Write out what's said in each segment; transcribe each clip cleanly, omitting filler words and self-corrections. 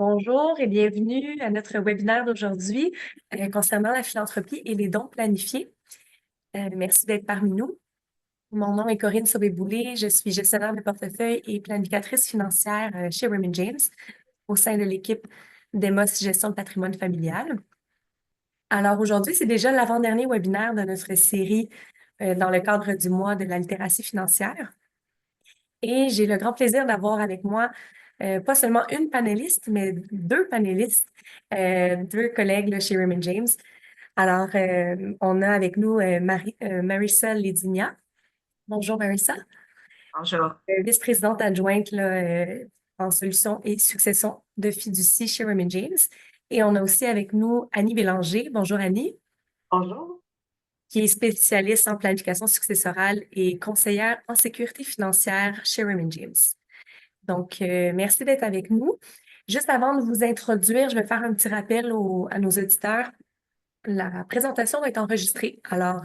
Bonjour et bienvenue à notre webinaire d'aujourd'hui concernant la philanthropie et les dons planifiés. Merci d'être parmi nous. Mon nom est Corinne Sobé-Boulay, je suis gestionnaire de portefeuille et planificatrice financière chez Raymond James au sein de l'équipe d'EMOS Gestion de patrimoine familial. Alors aujourd'hui, c'est déjà l'avant-dernier webinaire de notre série dans le cadre du mois de la littératie financière. Et j'ai le grand plaisir d'avoir avec moi pas seulement une panéliste, mais deux panélistes, deux collègues là, chez Raymond James. Alors, on a avec nous Marissa Ledigna. Bonjour Marissa. Bonjour. Vice-présidente adjointe là, en solutions et succession de fiducie chez Raymond James. Et on a aussi avec nous Annie Bélanger. Bonjour Annie. Bonjour. Qui est spécialiste en planification successorale et conseillère en sécurité financière chez Raymond James. Donc, merci d'être avec nous. Juste avant de vous introduire, je vais faire un petit rappel à nos auditeurs. La présentation va être enregistrée. Alors,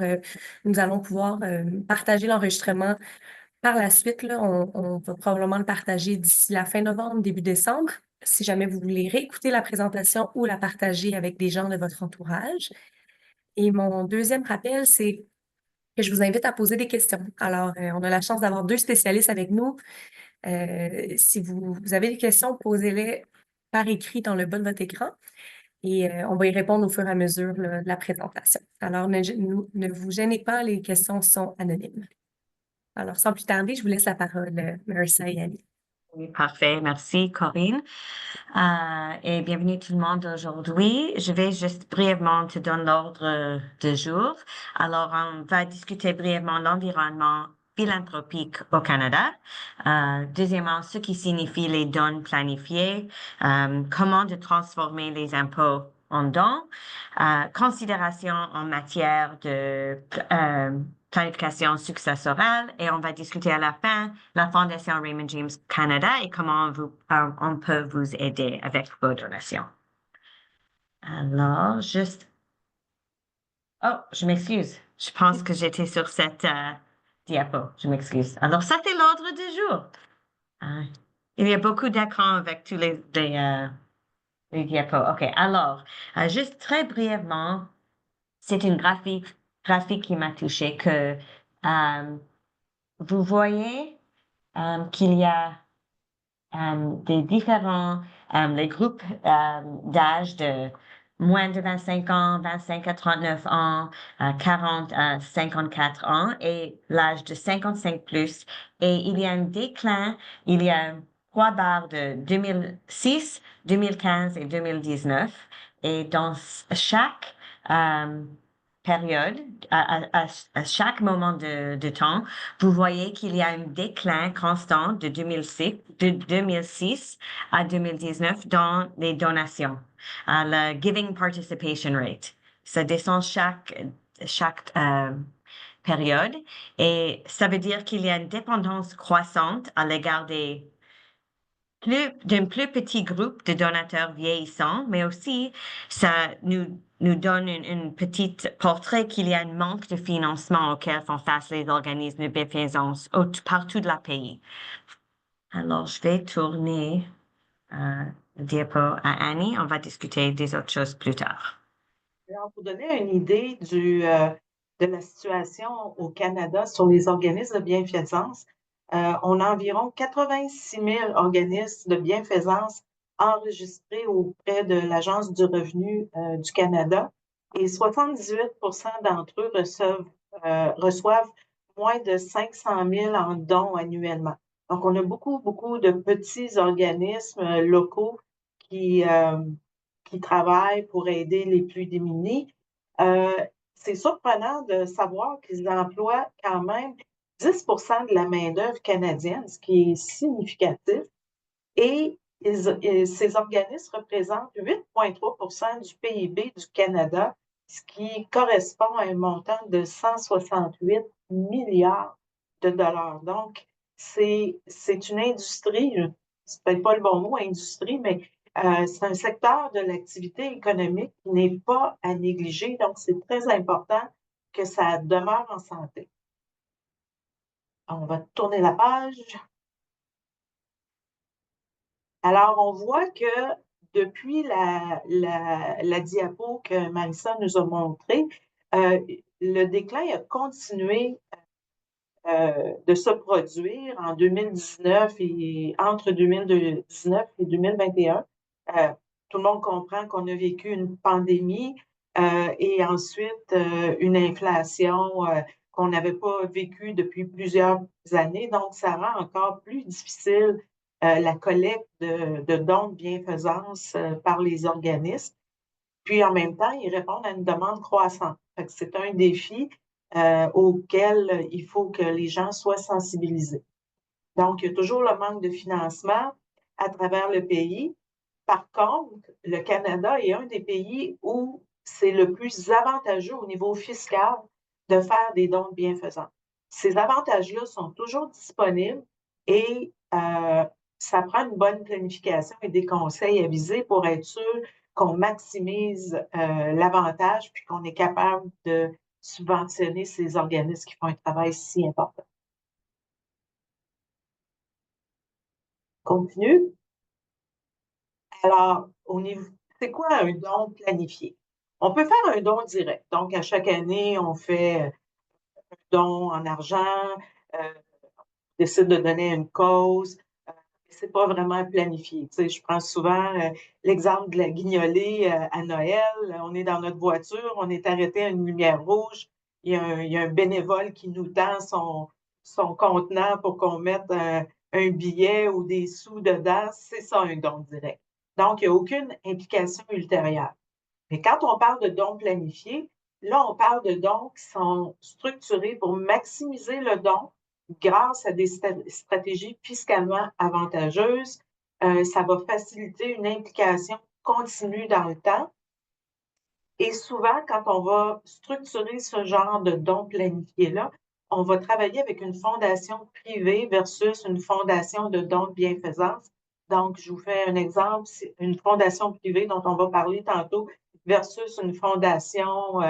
nous allons pouvoir partager l'enregistrement par la suite. Là, on va probablement le partager d'ici la fin novembre, début décembre. Si jamais vous voulez réécouter la présentation ou la partager avec des gens de votre entourage. Et mon deuxième rappel, c'est que je vous invite à poser des questions. Alors, on a la chance d'avoir deux spécialistes avec nous. Si vous avez des questions, posez-les par écrit dans le bas de votre écran et on va y répondre au fur et à mesure là, de la présentation. Alors, ne vous gênez pas, les questions sont anonymes. Alors, sans plus tarder, je vous laisse la parole, Marissa et Annie. Oui, parfait. Merci, Corinne. Et bienvenue tout le monde aujourd'hui. Je vais juste brièvement te donner l'ordre du jour. Alors, on va discuter brièvement l'environnement philanthropique au Canada. Deuxièmement, ce qui signifie les dons planifiés, comment de transformer les impôts en dons, considérations en matière de planification successorale et on va discuter à la fin la Fondation Raymond James Canada et comment on peut vous aider avec vos donations. Alors, Oh, je m'excuse. Je pense que j'étais sur cette diapo. Je m'excuse. Alors, ça, c'est l'ordre du jour. Il y a beaucoup d'écrans avec tous les diapos. OK. Alors, juste très brièvement, c'est une graphique qui m'a touchée que vous voyez qu'il y a des différents les groupes d'âge de moins de 25 ans, 25 à 39 ans, 40 à 54 ans et l'âge de 55 plus. Et il y a un déclin, il y a 3 barres de 2006, 2015 et 2019. Et dans chaque période, à chaque moment de temps, vous voyez qu'il y a un déclin constant de 2006 à 2019 dans les donations, la Giving Participation Rate. Ça descend chaque période et ça veut dire qu'il y a une dépendance croissante à l'égard d'un plus petit groupe de donateurs vieillissants, mais aussi ça nous donne une petite portrait qu'il y a un manque de financement auquel font face les organismes de bienfaisance partout de la pays. Alors, je vais tourner le diapo à Annie. On va discuter des autres choses plus tard. Alors, pour donner une idée de la situation au Canada sur les organismes de bienfaisance, on a environ 86 000 organismes de bienfaisance enregistrés auprès de l'Agence du revenu du Canada et 78 d'entre eux reçoivent moins de 500 000 en dons annuellement. Donc, on a beaucoup de petits organismes locaux qui travaillent pour aider les plus démunis. C'est surprenant de savoir qu'ils emploient quand même 10 de la main-d'œuvre canadienne, ce qui est significatif. Et ces organismes représentent 8,3 du PIB du Canada, ce qui correspond à un montant de 168 milliards de dollars. Donc, c'est une industrie, c'est peut-être pas le bon mot, industrie, mais c'est un secteur de l'activité économique qui n'est pas à négliger. Donc, c'est très important que ça demeure en santé. On va tourner la page. Alors, on voit que depuis la diapo que Marissa nous a montrée, le déclin a continué de se produire en 2019 et entre 2019 et 2021. Tout le monde comprend qu'on a vécu une pandémie et ensuite une inflation qu'on n'avait pas vécue depuis plusieurs années. Donc, ça rend encore plus difficile la collecte de dons de bienfaisance par les organismes. Puis, en même temps, ils répondent à une demande croissante. Fait que c'est un défi auquel il faut que les gens soient sensibilisés. Donc, il y a toujours le manque de financement à travers le pays. Par contre, le Canada est un des pays où c'est le plus avantageux au niveau fiscal de faire des dons de bienfaisance. Ces avantages-là sont toujours disponibles et ça prend une bonne planification et des conseils avisés pour être sûr qu'on maximise l'avantage puis qu'on est capable de subventionner ces organismes qui font un travail si important. Continue. Alors, c'est quoi un don planifié? On peut faire un don direct. Donc, à chaque année, on fait un don en argent, on décide de donner une cause. C'est pas vraiment planifié. Tu sais, je prends souvent l'exemple de la guignolée à Noël. On est dans notre voiture, on est arrêté à une lumière rouge. Il y a un bénévole qui nous tend son contenant pour qu'on mette un billet ou des sous dedans. C'est ça, un don direct. Donc, il n'y a aucune implication ultérieure. Mais quand on parle de dons planifiés, là, on parle de dons qui sont structurés pour maximiser le don grâce à des stratégies fiscalement avantageuses. Ça va faciliter une implication continue dans le temps. Et souvent, quand on va structurer ce genre de dons planifiés-là, on va travailler avec une fondation privée versus une fondation de dons de bienfaisance. Donc, je vous fais un exemple, c'est une fondation privée dont on va parler tantôt versus une fondation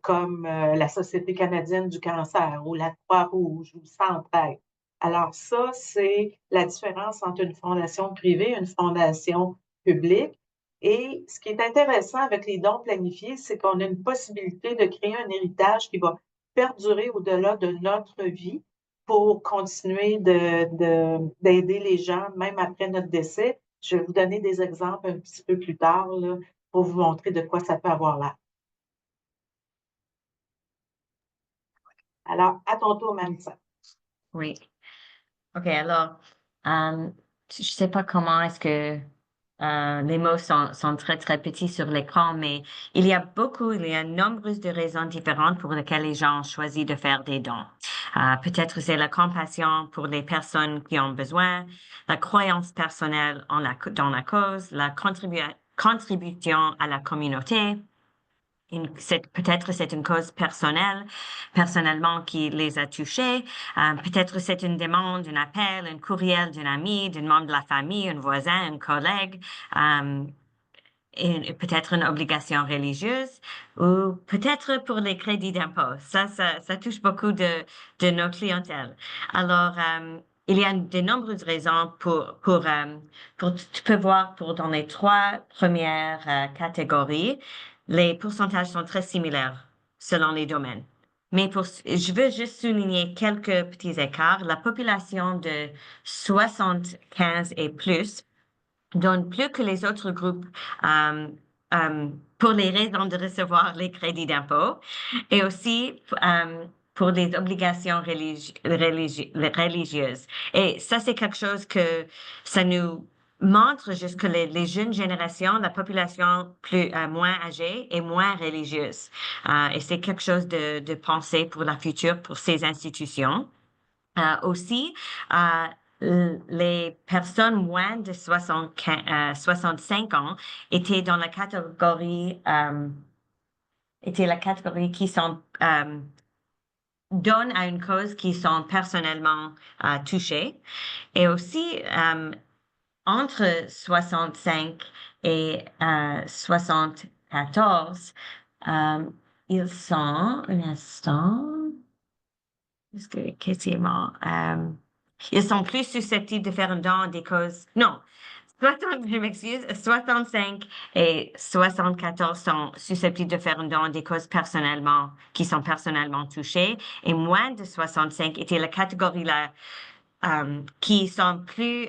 comme la Société canadienne du cancer ou la Croix-Rouge ou Centraide. Alors ça, c'est la différence entre une fondation privée et une fondation publique. Et ce qui est intéressant avec les dons planifiés, c'est qu'on a une possibilité de créer un héritage qui va perdurer au-delà de notre vie pour continuer d'aider les gens, même après notre décès. Je vais vous donner des exemples un petit peu plus tard là, pour vous montrer de quoi ça peut avoir l'air. Alors, à ton tour, Marissa. Oui. OK, alors, je sais pas comment est-ce que les mots sont très, très petits sur l'écran, mais il y a nombreuses de raisons différentes pour lesquelles les gens ont choisi de faire des dons. Peut-être c'est la compassion pour les personnes qui ont besoin, la croyance personnelle dans la cause, la contribution à la communauté. Peut-être c'est une cause personnellement qui les a touchés. Peut-être c'est une demande, un appel, un courriel d'un ami, d'un membre de la famille, un voisin, un collègue, et peut-être une obligation religieuse, ou peut-être pour les crédits d'impôt. Ça touche beaucoup de nos clientèles. Alors, il y a de nombreuses raisons tu peux voir dans les trois premières catégories, les pourcentages sont très similaires selon les domaines. Mais je veux juste souligner quelques petits écarts. La population de 75 et plus donne plus que les autres groupes pour les raisons de recevoir les crédits d'impôt et aussi pour les obligations religieuses. Et ça, c'est quelque chose que ça nous montre juste que les jeunes générations, la population moins âgée est moins religieuse. Et c'est quelque chose de penser pour la future, pour ces institutions. Aussi, les personnes moins de 65 ans étaient dans la catégorie qui sont donnent à une cause qui sont personnellement touchées. Et aussi, entre 65 et 74, ils sont, un instant, ils sont plus susceptibles de faire un don à des causes. Non, je m'excuse, 65 et 74 sont susceptibles de faire un don à des causes qui sont personnellement touchées, et moins de 65 était la catégorie là, qui sont plus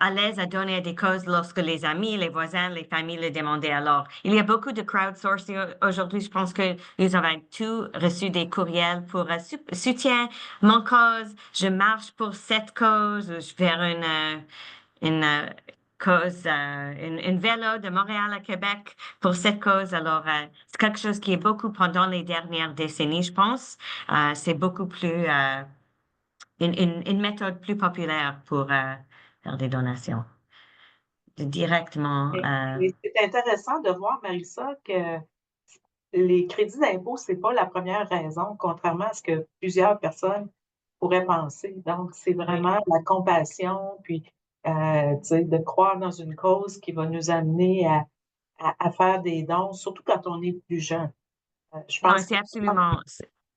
à l'aise à donner à des causes lorsque les amis, les voisins, les familles le demandaient. Alors, il y a beaucoup de crowdsourcing aujourd'hui. Je pense que nous avons tous reçu des courriels pour soutien mon cause, je marche pour cette cause, ou je vais vers une cause, une vélo de Montréal à Québec pour cette cause. Alors, c'est quelque chose qui est beaucoup pendant les dernières décennies, je pense. C'est beaucoup plus une méthode plus populaire pour faire des donations directement. Et c'est intéressant de voir, Marissa, que les crédits d'impôt, c'est pas la première raison, contrairement à ce que plusieurs personnes pourraient penser. Donc, c'est vraiment la compassion, puis tu sais, de croire dans une cause qui va nous amener à faire des dons, surtout quand on est plus jeune. Je Non, pense que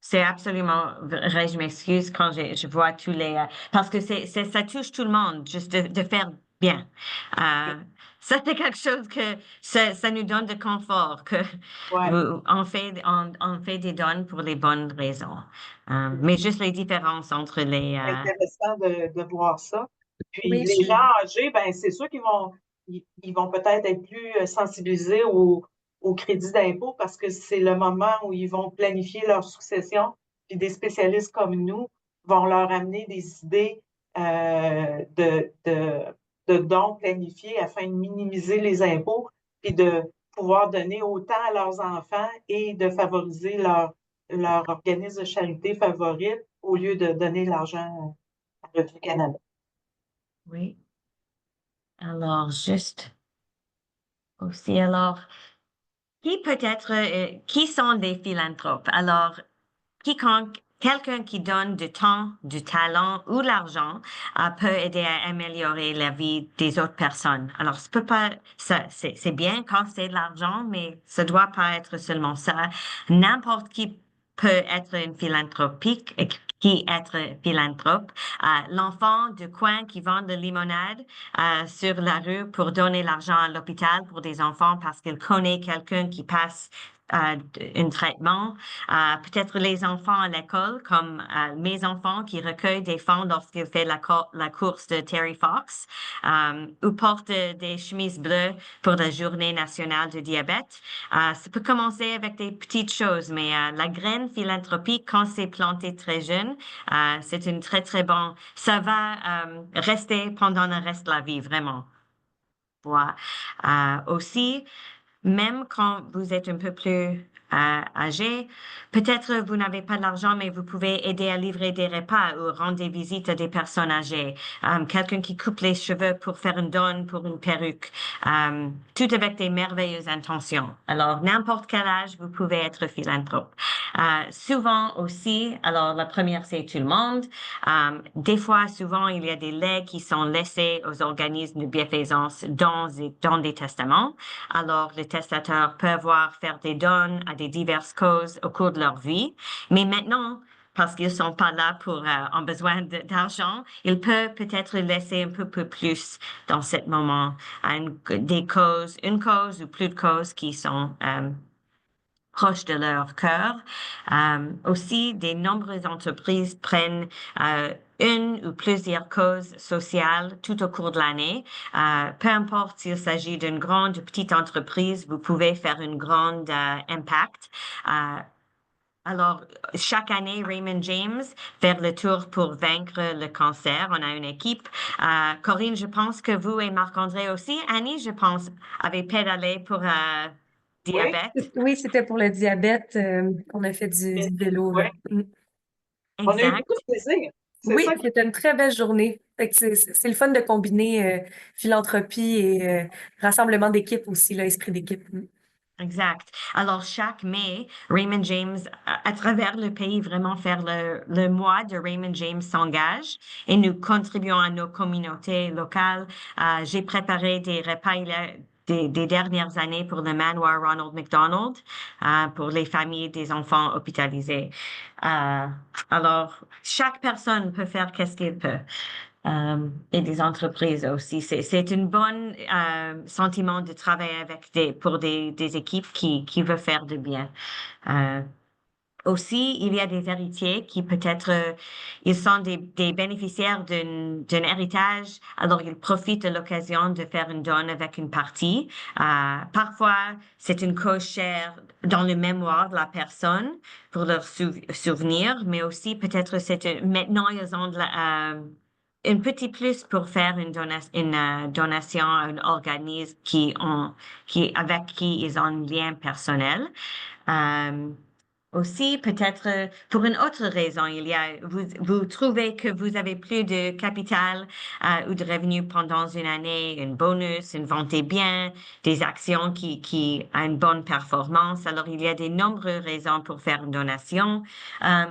c'est absolument vrai. Je m'excuse quand je vois tous les, parce que ça touche tout le monde, juste de faire bien. Ça, c'est quelque chose que ça nous donne de confort, que ouais, on fait des dons pour les bonnes raisons. Mais juste les différences entre les, c'est intéressant de voir ça. Puis Oui, les gens âgés, ben c'est sûr ils vont peut-être être plus sensibilisés au crédit d'impôt parce que c'est le moment où ils vont planifier leur succession. Puis des spécialistes comme nous vont leur amener des idées de dons planifiés afin de minimiser les impôts, puis de pouvoir donner autant à leurs enfants et de favoriser leur organisme de charité favorite au lieu de donner l'argent à Revenu Canada. oui. Alors, juste aussi, alors, qui sont des philanthropes? Alors, quiconque, quelqu'un qui donne du temps, du talent ou de l'argent peut aider à améliorer la vie des autres personnes. Alors, ça peut pas, ça, c'est bien quand c'est de l'argent, mais ça doit pas être seulement ça. N'importe qui peut être une philanthropique, qui être philanthrope. L'enfant du coin qui vend de limonade sur la rue pour donner l'argent à l'hôpital pour des enfants parce qu'il connaît quelqu'un qui passe un traitement. Peut-être les enfants à l'école, comme mes enfants qui recueillent des fonds lorsqu'ils font la course de Terry Fox, ou portent des chemises bleues pour la Journée nationale du diabète. Ça peut commencer avec des petites choses, mais la graine philanthropique, quand c'est planté très jeune, c'est une très, très bon. Ça va rester pendant le reste de la vie, vraiment. Voilà. Aussi, même quand vous êtes un peu plus âgé, peut-être vous n'avez pas d'argent, mais vous pouvez aider à livrer des repas ou rendre des visites à des personnes âgées. Quelqu'un qui coupe les cheveux pour faire une donne pour une perruque. Tout avec des merveilleuses intentions. Alors, n'importe quel âge, vous pouvez être philanthrope. Souvent aussi, alors la première, c'est tout le monde. Des fois, souvent, il y a des legs qui sont laissés aux organismes de bienfaisance dans des testaments. Alors, les testateurs peuvent faire des dons à des diverses causes au cours de leur vie. Mais maintenant, parce qu'ils sont pas là pour ont besoin d'argent, ils peuvent peut-être laisser un peu plus dans ce moment à une cause ou plus de causes qui sont proches de leur cœur. Aussi, de nombreuses entreprises prennent une ou plusieurs causes sociales tout au cours de l'année. Peu importe s'il s'agit d'une grande ou petite entreprise, vous pouvez faire une grande impact. Alors, chaque année, Raymond James fait le tour pour vaincre le cancer. On a une équipe. Corinne, je pense que vous et Marc-André aussi. Annie, je pense, avez pédalé pour Oui, diabète. oui, c'était pour le diabète qu'on a fait du vélo, oui. là. Mm. On a eu beaucoup Exact. de plaisir. C'est Oui, ça c'était une très belle journée. Fait que c'est le fun de combiner philanthropie et rassemblement d'équipe aussi, là, esprit d'équipe. Mm. Exact. Alors, chaque mai, Raymond James, à travers le pays, vraiment faire le mois de Raymond James s'engage et nous contribuons à nos communautés locales. J'ai préparé des repas des dernières années pour le manoir Ronald McDonald, pour les familles des enfants hospitalisés. Alors, chaque personne peut faire qu'est-ce qu'il peut. et des entreprises aussi. C'est un bon sentiment de travailler avec pour des équipes qui veulent faire du bien. Euh, Aussi, il y a des héritiers qui peut-être ils sont des bénéficiaires d'un héritage, alors ils profitent de l'occasion de faire une donne avec une partie. Parfois, c'est une cause chère dans le mémoire de la personne pour leur souvenir, mais aussi peut-être maintenant ils ont un petit plus pour faire une donation à un organisme avec qui ils ont un lien personnel. Euh, Aussi, peut-être pour une autre raison, vous trouvez que vous avez plus de capital ou de revenus pendant une année, un bonus, une vente des biens, des actions qui a une bonne performance. Alors, il y a de nombreuses raisons pour faire une donation.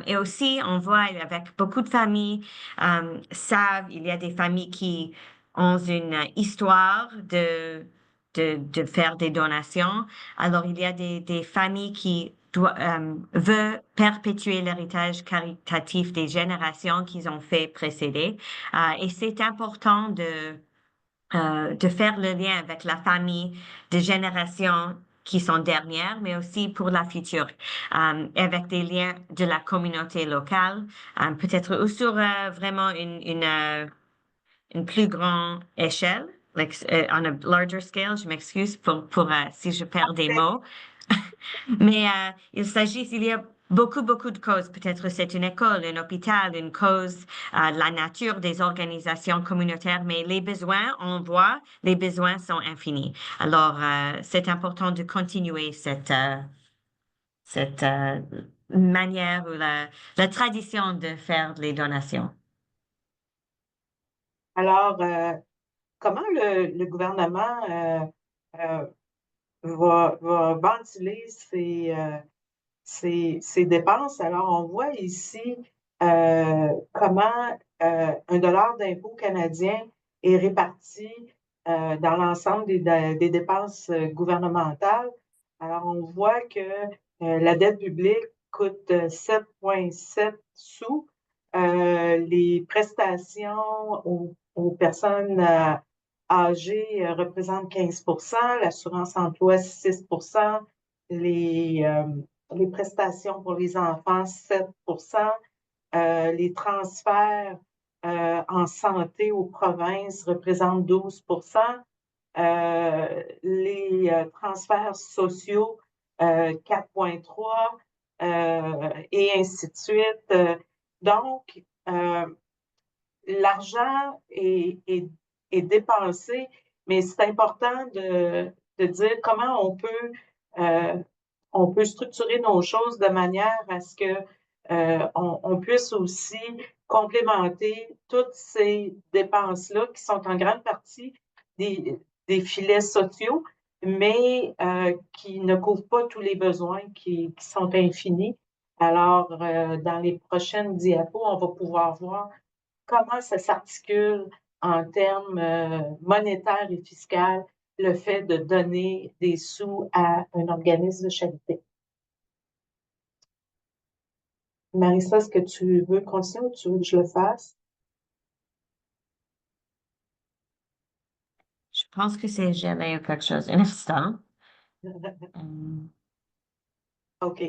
Et aussi, on voit avec beaucoup de familles, il y a des familles qui ont une histoire de faire des donations. Alors, il y a des familles qui veulent perpétuer l'héritage caritatif des générations qu'ils ont fait précéder. Et c'est important de faire le lien avec la famille des générations qui sont dernières, mais aussi pour la future, avec des liens de la communauté locale, peut-être ou sur vraiment une plus grande échelle, on a larger scale. Je m'excuse pour si je perds des mots. Mais il y a beaucoup de causes. Peut-être c'est une école, un hôpital, une cause, la nature des organisations communautaires, mais les besoins, on voit, les besoins sont infinis. Alors, c'est important de continuer cette manière ou la tradition de faire les donations. Alors, comment le gouvernement euh, va ventiler ses dépenses? Alors, on voit ici comment $1 d'impôt canadien est réparti dans l'ensemble des dépenses gouvernementales. Alors, on voit que la dette publique coûte 7,7 sous. Les prestations aux personnes âgées représentent 15 l'assurance emploi 6 les, euh, les prestations pour les enfants 7 les transferts en santé aux provinces représentent 12 les transferts sociaux 4,3 et ainsi de suite. Donc, l'argent est dépensé, mais c'est important de dire comment on peut structurer nos choses de manière à ce que on puisse aussi complémenter toutes ces dépenses-là qui sont en grande partie des filets sociaux, mais qui ne couvrent pas tous les besoins qui sont infinis. Alors, dans les prochaines diapos, on va pouvoir voir comment ça s'articule en termes monétaires et fiscaux le fait de donner des sous à un organisme de charité. Marissa, est-ce que tu veux continuer ou tu veux que je le fasse? Je pense que c'est gelé ou quelque chose. Un instant. OK.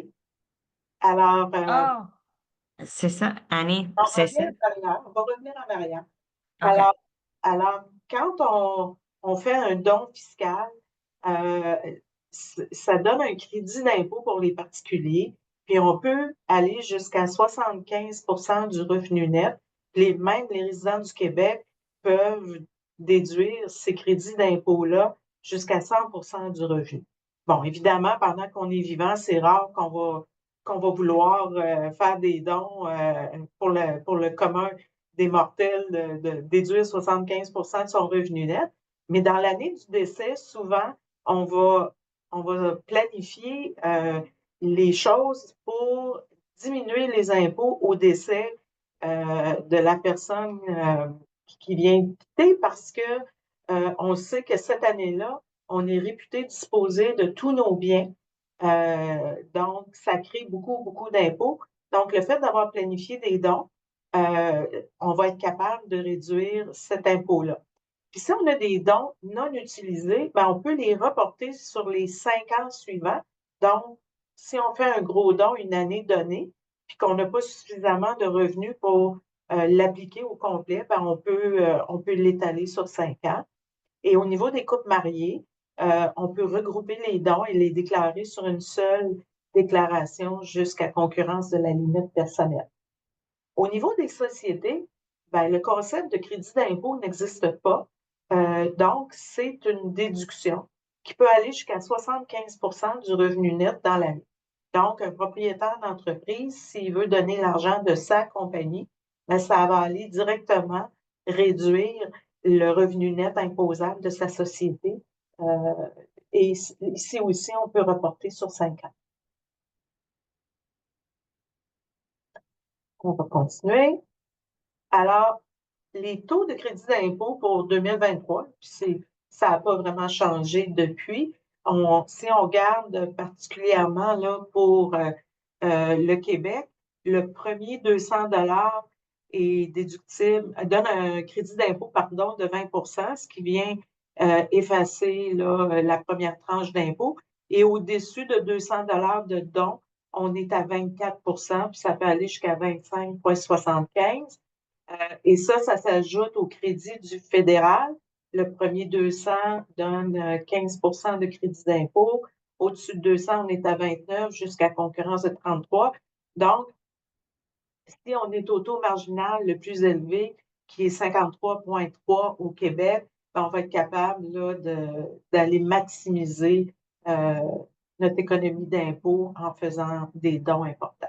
Alors, Oh, c'est ça, Annie, on c'est revient ça. en arrière. On va revenir en arrière. OK. Alors, alors quand on fait un don fiscal, euh, ça donne un crédit d'impôt pour les particuliers, puis on peut aller jusqu'à 75 du revenu net. Même les résidents du Québec peuvent déduire ces crédits d'impôt-là jusqu'à 100 du revenu. Bon, évidemment, pendant qu'on est vivant, c'est rare qu'on va vouloir faire des dons pour le commun des mortels de déduire 75 de son revenu net. Mais dans l'année du décès, souvent, on va, on va planifier les choses pour diminuer les impôts au décès de la personne qui vient quitter parce que on sait que cette année-là, on est réputé disposer de tous nos biens. Donc, ça crée beaucoup d'impôts. Donc, le fait d'avoir planifié des dons, on va être capable de réduire cet impôt-là. Puis si on a des dons non utilisés, ben, on peut les reporter sur les 5 ans suivants. Donc, si on fait un gros don une année donnée, puis qu'on n'a pas suffisamment de revenus pour l'appliquer au complet, ben, on peut l'étaler sur 5 ans. Et au niveau des couples mariés, on peut regrouper les dons et les déclarer sur une seule déclaration jusqu'à concurrence de la limite personnelle. Au niveau des sociétés, ben, le concept de crédit d'impôt n'existe pas. Donc, c'est une déduction qui peut aller jusqu'à 75 du revenu net dans l'année. Donc, un propriétaire d'entreprise, s'il veut donner l'argent de sa compagnie, ben, ça va aller directement réduire le revenu net imposable de sa société. Et ici aussi, on peut reporter sur 5 ans. On va continuer. Alors, les taux de crédit d'impôt pour 2023, puis ça n'a pas vraiment changé depuis. Si on regarde particulièrement là, pour le Québec, le premier 200 est déductible, donne un crédit d'impôt, pardon, de 20 ce qui vient effacer là, la première tranche d'impôt. Et au-dessus de 200 de dons, on est à 24 puis ça peut aller jusqu'à 25,75. Et ça s'ajoute au crédit du fédéral. Le premier 200 donne 15 de crédit d'impôt. Au-dessus de 200, on est à 29 jusqu'à concurrence de 33. Donc, si on est au taux marginal le plus élevé, qui est 53,3 au Québec, ben, on va être capable là, d'aller maximiser notre économie d'impôt en faisant des dons importants.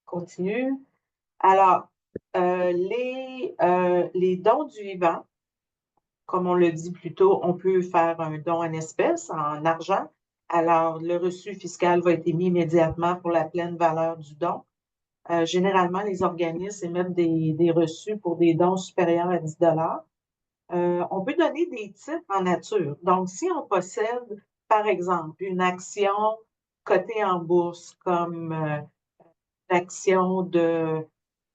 Continue. Alors, les dons du vivant, comme on le dit plus tôt, on peut faire un don en espèces, en argent. Alors, le reçu fiscal va être émis immédiatement pour la pleine valeur du don. Généralement, les organismes émettent des reçus pour des dons supérieurs à 10 On peut donner des titres en nature. Donc, si on possède, par exemple, une action cotée en bourse comme l'action de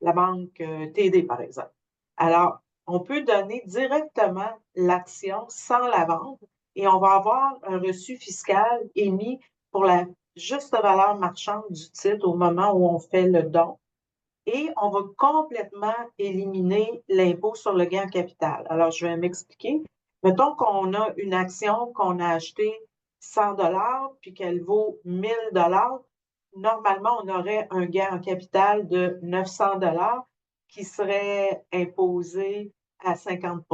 la banque TD, par exemple. Alors, on peut donner directement l'action sans la vendre et on va avoir un reçu fiscal émis pour la juste valeur marchande du titre au moment où on fait le don. Et on va complètement éliminer l'impôt sur le gain en capital. Alors, je vais m'expliquer. Mettons qu'on a une action qu'on a achetée 100 puis qu'elle vaut 1000 normalement, on aurait un gain en capital de 900 qui serait imposé à 50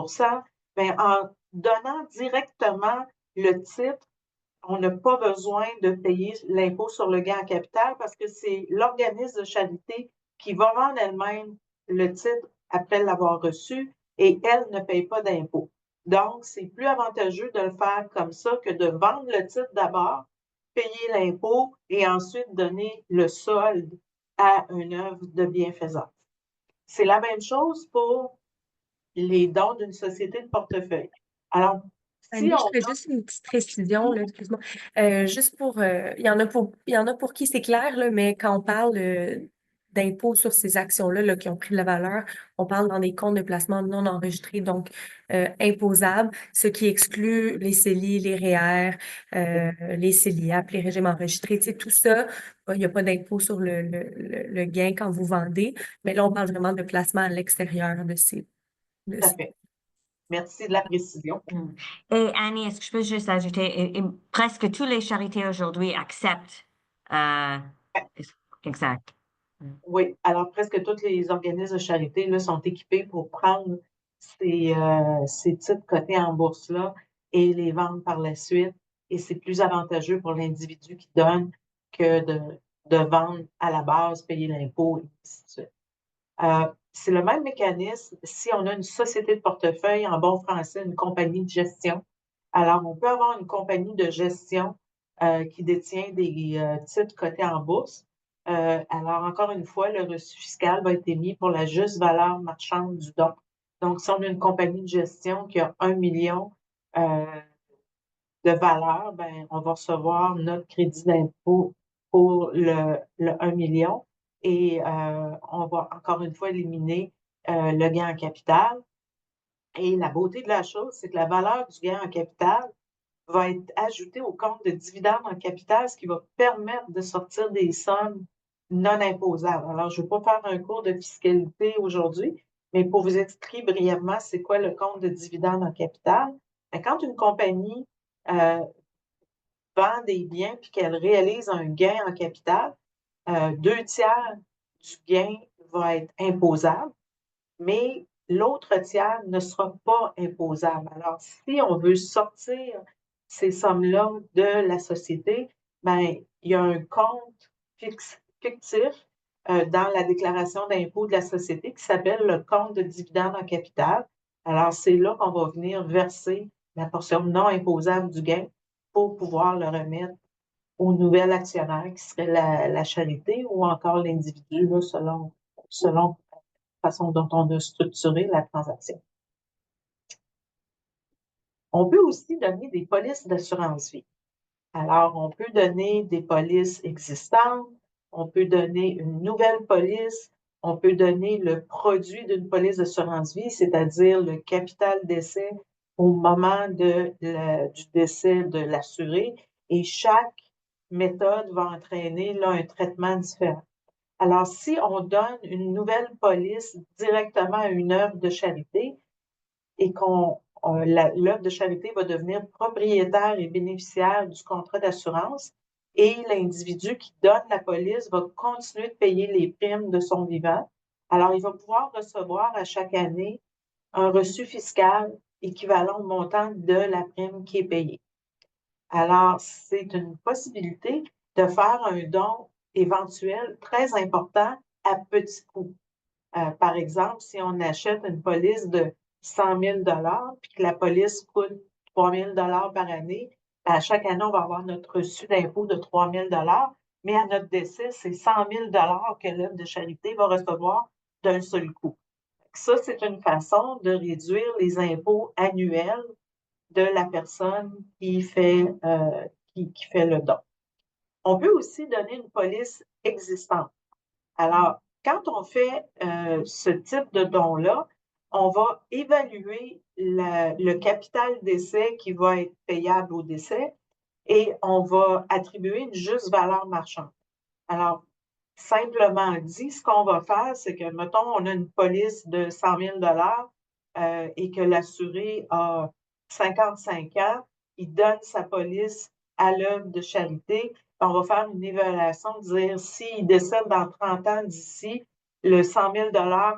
mais en donnant directement le titre, on n'a pas besoin de payer l'impôt sur le gain en capital parce que c'est l'organisme de charité qui va vendre elle-même le titre après l'avoir reçu et elle ne paye pas d'impôt. Donc, c'est plus avantageux de le faire comme ça que de vendre le titre d'abord, payer l'impôt et ensuite donner le solde à une œuvre de bienfaisance. C'est la même chose pour les dons d'une société de portefeuille. Alors, Annie, je ferais juste une petite précision, là, excuse-moi. Juste pour, il y en a pour qui c'est clair, là, mais quand on parle d'impôts sur ces actions-là là, qui ont pris de la valeur, on parle dans des comptes de placement non enregistrés, donc imposables, ce qui exclut les CELI, les REER, les CELIAP, les régimes enregistrés, tu sais, tout ça, il n'y a pas d'impôt sur le gain quand vous vendez, mais là, on parle vraiment de placement à l'extérieur de ces. Tout à fait. Merci de la précision. Et Annie, est-ce que je peux juste ajouter, presque toutes les charités aujourd'hui acceptent. Exact. Oui, alors presque tous les organismes de charité là, sont équipés pour prendre ces titres cotés en bourse-là et les vendre par la suite. Et c'est plus avantageux pour l'individu qui donne que de vendre à la base, payer l'impôt, et ainsi de suite. C'est le même mécanisme si on a une société de portefeuille, en bon français, une compagnie de gestion. Alors, on peut avoir une compagnie de gestion qui détient des titres cotés en bourse. Alors, encore une fois, le reçu fiscal va être émis pour la juste valeur marchande du don. Donc, si on a une compagnie de gestion qui a 1 million de valeur, ben, on va recevoir notre crédit d'impôt pour le 1 million et on va encore une fois éliminer le gain en capital. Et la beauté de la chose, c'est que la valeur du gain en capital va être ajoutée au compte de dividendes en capital, ce qui va permettre de sortir des sommes non imposables. Alors, je ne vais pas faire un cours de fiscalité aujourd'hui, mais pour vous expliquer brièvement c'est quoi le compte de dividendes en capital. Ben, quand une compagnie vend des biens puis qu'elle réalise un gain en capital, 2 tiers du gain va être imposable, mais l'autre tiers ne sera pas imposable. Alors, si on veut sortir ces sommes-là de la société, ben, il y a un compte fictif dans la déclaration d'impôt de la société qui s'appelle le compte de dividende en capital. Alors, c'est là qu'on va venir verser la portion non imposable du gain pour pouvoir le remettre au nouvel actionnaire qui serait la charité ou encore l'individu, là, selon la façon dont on a structuré la transaction. On peut aussi donner des polices d'assurance vie. Alors, on peut donner des polices existantes, on peut donner une nouvelle police, on peut donner le produit d'une police d'assurance vie, c'est-à-dire le capital d'essai au moment du décès de l'assuré, et chaque méthode va entraîner là, un traitement différent. Alors, si on donne une nouvelle police directement à une œuvre de charité et l'œuvre de charité va devenir propriétaire et bénéficiaire du contrat d'assurance et l'individu qui donne la police va continuer de payer les primes de son vivant, alors il va pouvoir recevoir à chaque année un reçu fiscal équivalent au montant de la prime qui est payée. Alors, c'est une possibilité de faire un don éventuel très important à petit coût. Par exemple, si on achète une police de 100 000 puis que la police coûte 3 000 par année, à chaque année, on va avoir notre reçu d'impôt de 3 000 mais à notre décès, c'est 100 000 que l'œuvre de charité va recevoir d'un seul coup. Ça, c'est une façon de réduire les impôts annuels de la personne qui fait le don. On peut aussi donner une police existante. Alors, quand on fait ce type de don-là, on va évaluer le capital d'essai qui va être payable au décès et on va attribuer une juste valeur marchande. Alors, simplement dit, ce qu'on va faire, c'est que, mettons, on a une police de 100 000 et que l'assuré a 55 ans, il donne sa police à l'œuvre de charité. On va faire une évaluation, dire s'il décède dans 30 ans d'ici, le 100 000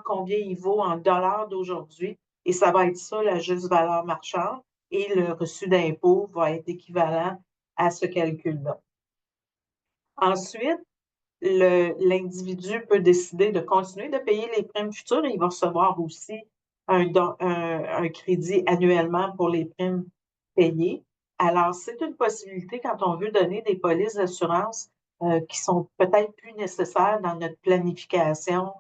combien il vaut en dollars d'aujourd'hui. Et ça va être ça, la juste valeur marchande. Et le reçu d'impôt va être équivalent à ce calcul-là. Ensuite, l'individu peut décider de continuer de payer les primes futures et il va recevoir aussi un crédit annuellement pour les primes payées. Alors, c'est une possibilité quand on veut donner des polices d'assurance qui sont peut-être plus nécessaires dans notre planification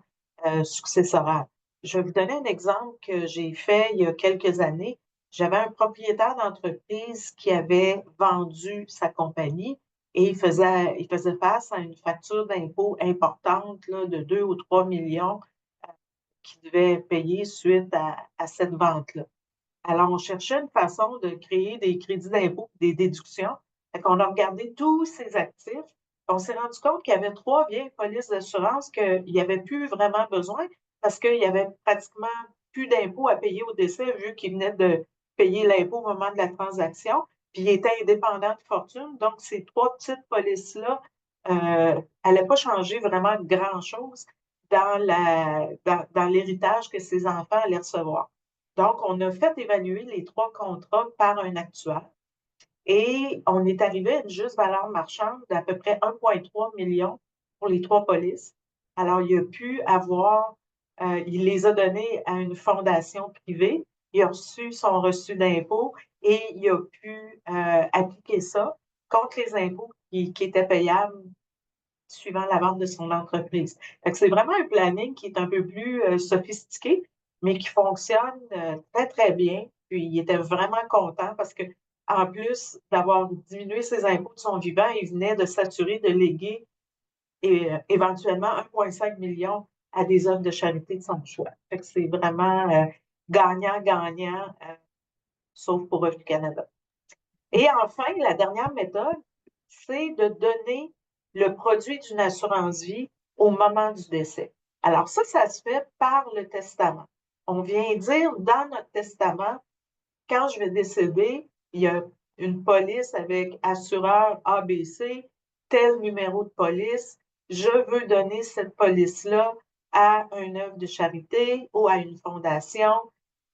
successorale. Je vais vous donner un exemple que j'ai fait il y a quelques années. J'avais un propriétaire d'entreprise qui avait vendu sa compagnie et il faisait face à une facture d'impôt importante là, de 2 ou 3 millions qu'il devait payer suite à cette vente-là. Alors, on cherchait une façon de créer des crédits d'impôt, des déductions. Fait qu'on a regardé tous ses actifs. On s'est rendu compte qu'il y avait 3 vieilles polices d'assurance qu'il n'y avait plus vraiment besoin parce qu'il y avait pratiquement plus d'impôts à payer au décès vu qu'il venait de payer l'impôt au moment de la transaction. Puis il était indépendant de fortune. Donc, ces 3 petites polices-là n'allaient pas changer vraiment grand-chose dans l'héritage que ses enfants allaient recevoir. Donc, on a fait évaluer les 3 contrats par un actuaire et on est arrivé à une juste valeur marchande d'à peu près 1,3 million pour les 3 polices. Alors, il a pu il les a donnés à une fondation privée, il a reçu son reçu d'impôt et il a pu appliquer ça contre les impôts qui étaient payables suivant la vente de son entreprise. C'est vraiment un planning qui est un peu plus sophistiqué, mais qui fonctionne très, très bien. Puis, il était vraiment content parce que en plus d'avoir diminué ses impôts de son vivant, il venait de s'assurer de léguer éventuellement 1,5 million à des œuvres de charité de son choix. Fait que c'est vraiment gagnant-gagnant, sauf pour Revenu Canada. Et enfin, la dernière méthode, c'est de donner le produit d'une assurance vie au moment du décès. Alors ça se fait par le testament. On vient dire dans notre testament, quand je vais décéder, il y a une police avec assureur ABC, tel numéro de police, je veux donner cette police-là à une œuvre de charité ou à une fondation.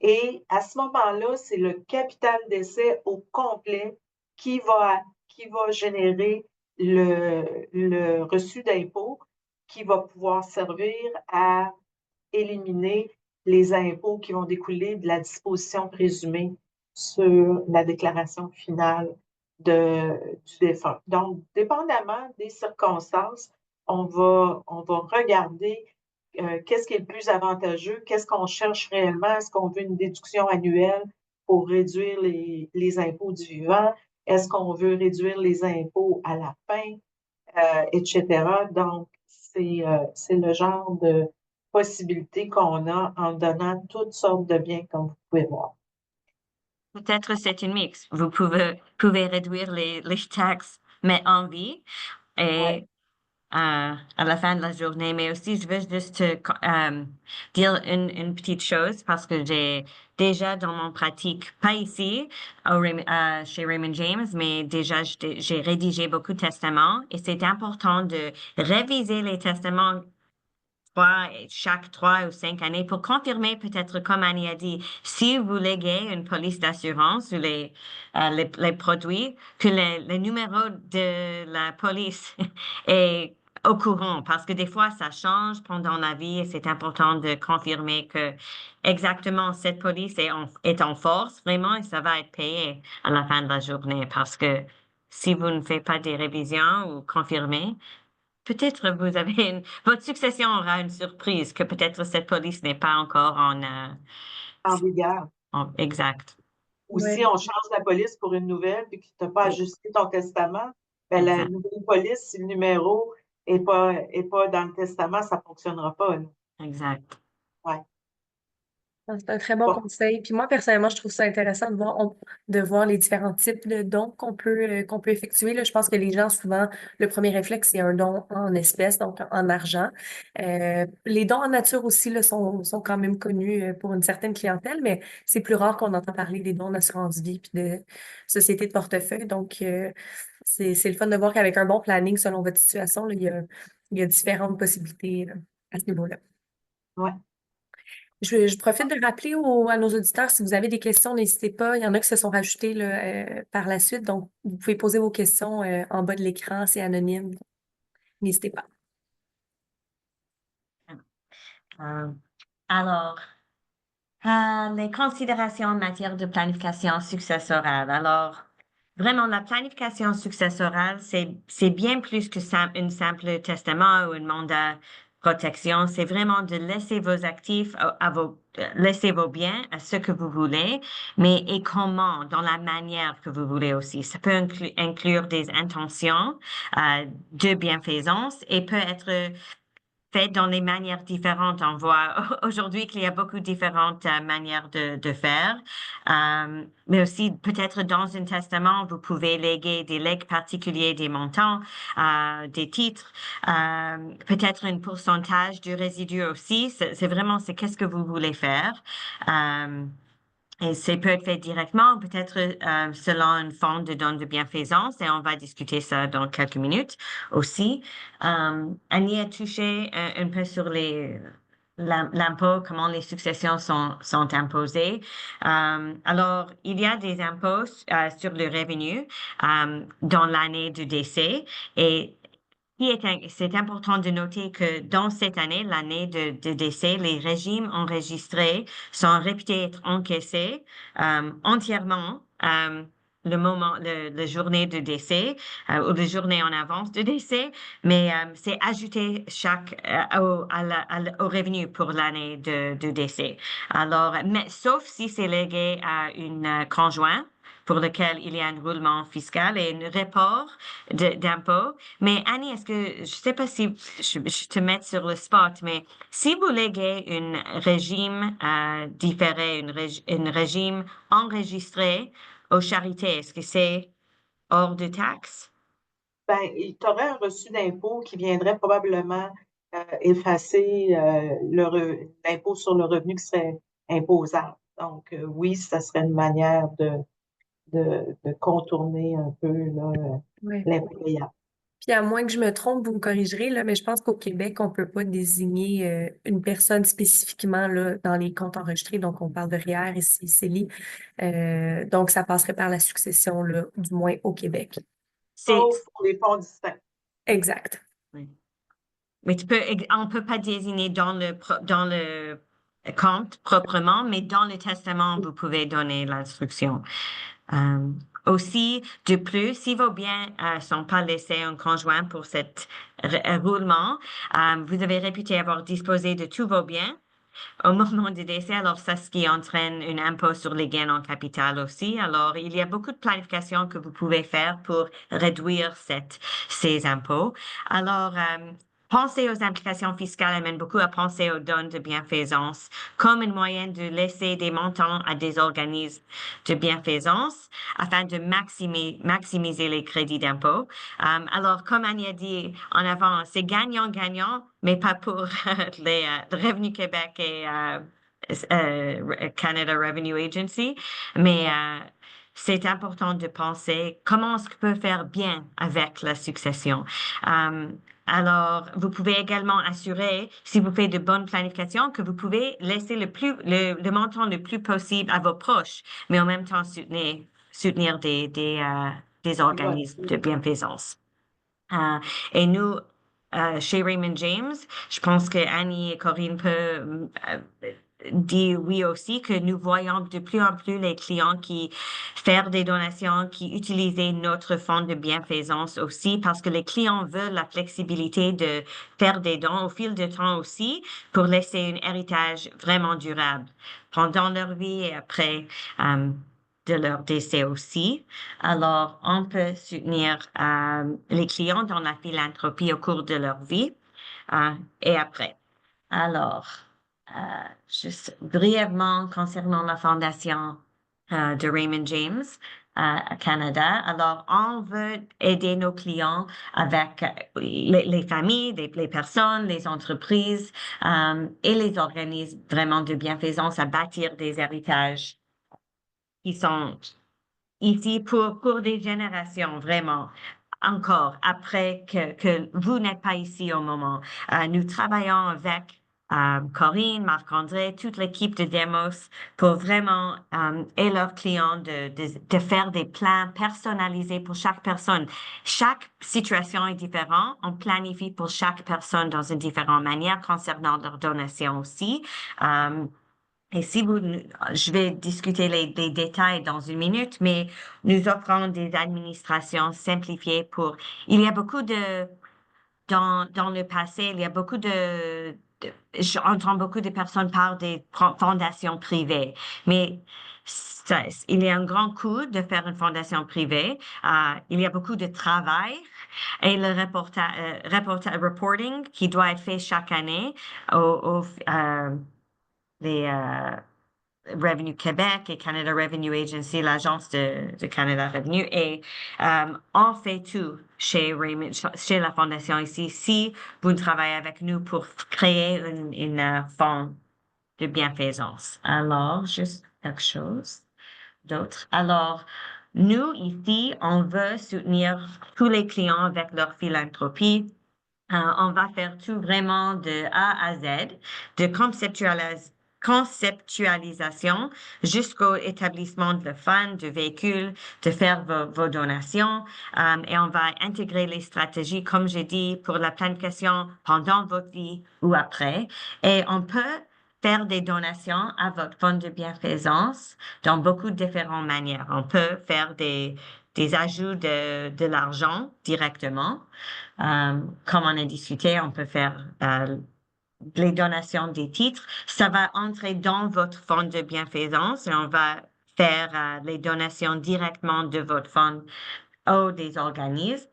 Et à ce moment-là, c'est le capital d'essai au complet qui va générer le reçu d'impôt qui va pouvoir servir à éliminer les impôts qui vont découler de la disposition présumée sur la déclaration finale du défunt. Donc, dépendamment des circonstances, on va regarder qu'est-ce qui est le plus avantageux, qu'est-ce qu'on cherche réellement, est-ce qu'on veut une déduction annuelle pour réduire les impôts du vivant, est-ce qu'on veut réduire les impôts à la fin, etc. Donc, c'est le genre de possibilités qu'on a en donnant toutes sortes de biens, comme vous pouvez voir. Peut-être c'est une mix. Vous pouvez réduire les taxes, mais en vie Ouais. et à la fin de la journée. Mais aussi, je veux juste dire une petite chose parce que j'ai déjà dans mon pratique, pas ici chez Raymond James, mais déjà j'ai rédigé beaucoup de testaments et c'est important de réviser les testaments chaque 3 ou 5 années pour confirmer, peut-être comme Annie a dit, si vous léguez une police d'assurance ou les produits, que le numéro de la police est au courant, parce que des fois, ça change pendant la vie et c'est important de confirmer que exactement cette police est en force vraiment et ça va être payé à la fin de la journée, parce que si vous ne faites pas des révisions ou confirmez, peut-être votre succession aura une surprise que peut-être cette police n'est pas encore En vigueur. exact. Ou si Ouais. on change la police pour une nouvelle et que tu n'as pas ajusté ton testament, ben la Exact. nouvelle police, si le numéro est pas dans le testament, ça ne fonctionnera pas, là. Exact. Ouais. C'est un très bon Bon. conseil. Puis moi, personnellement, je trouve ça intéressant de voir les différents types de dons qu'on peut effectuer. Là, je pense que les gens, souvent, le premier réflexe, c'est un don en espèces, donc en argent. Les dons en nature aussi là, sont quand même connus pour une certaine clientèle, mais c'est plus rare qu'on entend parler des dons d'assurance vie puis de sociétés de portefeuille. Donc, c'est le fun de voir qu'avec un bon planning, selon votre situation, là, il y a différentes possibilités là, à ce niveau-là. Ouais. Je profite de rappeler à nos auditeurs, si vous avez des questions, n'hésitez pas. Il y en a qui se sont rajoutés là, par la suite, donc vous pouvez poser vos questions en bas de l'écran, c'est anonyme. N'hésitez pas. Euh, alors, les considérations en matière de planification successorale. Alors, vraiment, la planification successorale, c'est bien plus que une simple testament ou un mandat protection. C'est vraiment de laisser vos actifs laisser vos biens à ce que vous voulez, mais et comment, dans la manière que vous voulez aussi. Ça peut inclure des intentions de bienfaisance et peut être fait dans les manières différentes. On voit aujourd'hui qu'il y a beaucoup de différentes manières de faire. Mais aussi, peut-être dans un testament, vous pouvez léguer des legs particuliers, des montants, des titres, peut-être un pourcentage du résidu aussi. C'est vraiment, c'est qu'est-ce que vous voulez faire. Et c'est peut être fait directement, peut-être selon une forme de don de bienfaisance, et on va discuter ça dans quelques minutes aussi. Annie a touché un peu sur l'impôt, comment les successions sont imposées. Alors, il y a des impôts sur le revenu dans l'année du décès, et c'est important de noter que dans cette année, l'année de décès, les régimes enregistrés sont réputés être encaissés entièrement la journée de décès ou la journée en avance de décès, mais c'est ajouté au revenu pour l'année de décès. Alors, mais sauf si c'est légué à une conjointe pour lequel il y a un roulement fiscal et un report d'impôt. Mais Annie, est-ce que, je sais pas si je te mets sur le spot, mais si vous léguez un régime différé, un régime enregistré aux charités, est-ce que c'est hors de taxe? Ben, tu aurais un reçu d'impôt qui viendrait probablement effacer l'impôt sur le revenu qui serait imposable. Donc, oui, ça serait une manière de contourner un peu là, Ouais. l'impôt payable. Puis à moins que je me trompe, vous me corrigerez, là, mais je pense qu'au Québec, on peut pas désigner une personne spécifiquement là, dans les comptes enregistrés. Donc, on parle de REER ici, CELI. Donc, ça passerait par la succession, là, du moins au Québec. C'est, Sauf pour les fonds distincts. Exact. oui. Mais on peut pas désigner dans le compte proprement, mais dans le testament, vous pouvez donner l'instruction. Euh, Aussi, de plus, si vos biens sont pas laissés en conjoint pour cet roulement, vous avez réputé avoir disposé de tous vos biens au moment du décès. Alors, ça, ce qui entraîne un impôt sur les gains en capital aussi. Alors, il y a beaucoup de planification que vous pouvez faire pour réduire ces impôts. Alors, penser aux implications fiscales amène beaucoup à penser aux dons de bienfaisance comme une moyen de laisser des montants à des organismes de bienfaisance afin de maximiser les crédits d'impôt. Alors, comme Annie a dit en avant, c'est gagnant-gagnant, mais pas pour le Revenu Québec et Canada Revenue Agency. Mais c'est important de penser comment est-ce qu'on peut faire bien avec la succession. Alors, vous pouvez également assurer, si vous faites de bonnes planifications, que vous pouvez laisser le montant le plus possible à vos proches, mais en même temps soutenir des organismes de bienfaisance. Et nous, chez Raymond James, je pense que Annie et Corinne peuvent dire oui aussi que nous voyons de plus en plus les clients qui font des donations, qui utilisent notre fonds de bienfaisance aussi, parce que les clients veulent la flexibilité de faire des dons au fil du temps aussi pour laisser un héritage vraiment durable pendant leur vie et après. De leur décès aussi. Alors, on peut soutenir les clients dans la philanthropie au cours de leur vie et après. Alors, juste brièvement concernant la fondation de Raymond James à Canada. Alors, on veut aider nos clients avec les familles, les personnes, les entreprises et les organismes vraiment de bienfaisance à bâtir des héritages qui sont ici pour des générations, vraiment. Encore, après que vous n'êtes pas ici au moment. Nous travaillons avec Corinne, Marc-André, toute l'équipe de Demos pour vraiment et leurs clients de faire des plans personnalisés pour chaque personne. Chaque situation est différente. On planifie pour chaque personne dans une différente manière concernant leur donation aussi. Et si je vais discuter les détails dans une minute, mais nous offrons des administrations simplifiées il y a beaucoup dans le passé, il y a beaucoup j'entends beaucoup de personnes parler des fondations privées, mais il y a un grand coût de faire une fondation privée. Il y a beaucoup de travail et le reporting qui doit être fait chaque année les Revenu Québec et Canada Revenue Agency, l'agence de Canada Revenue, et on fait tout chez Raymond, chez la fondation ici. Si vous travaillez avec nous pour créer une fonds de bienfaisance. Alors, juste quelque chose d'autre. Alors, nous, ici, on veut soutenir tous les clients avec leur philanthropie. On va faire tout vraiment de A à Z, de conceptualisation jusqu'au établissement de fonds, de véhicules, de faire vos donations. Et on va intégrer les stratégies, comme j'ai dit, pour la planification pendant votre vie ou après. Et on peut faire des donations à votre fonds de bienfaisance dans beaucoup de différentes manières. On peut faire des ajouts de l'argent directement. Comme on a discuté, on peut faire les donations des titres. Ça va entrer dans votre fonds de bienfaisance et on va faire les donations directement de votre fonds aux des organismes.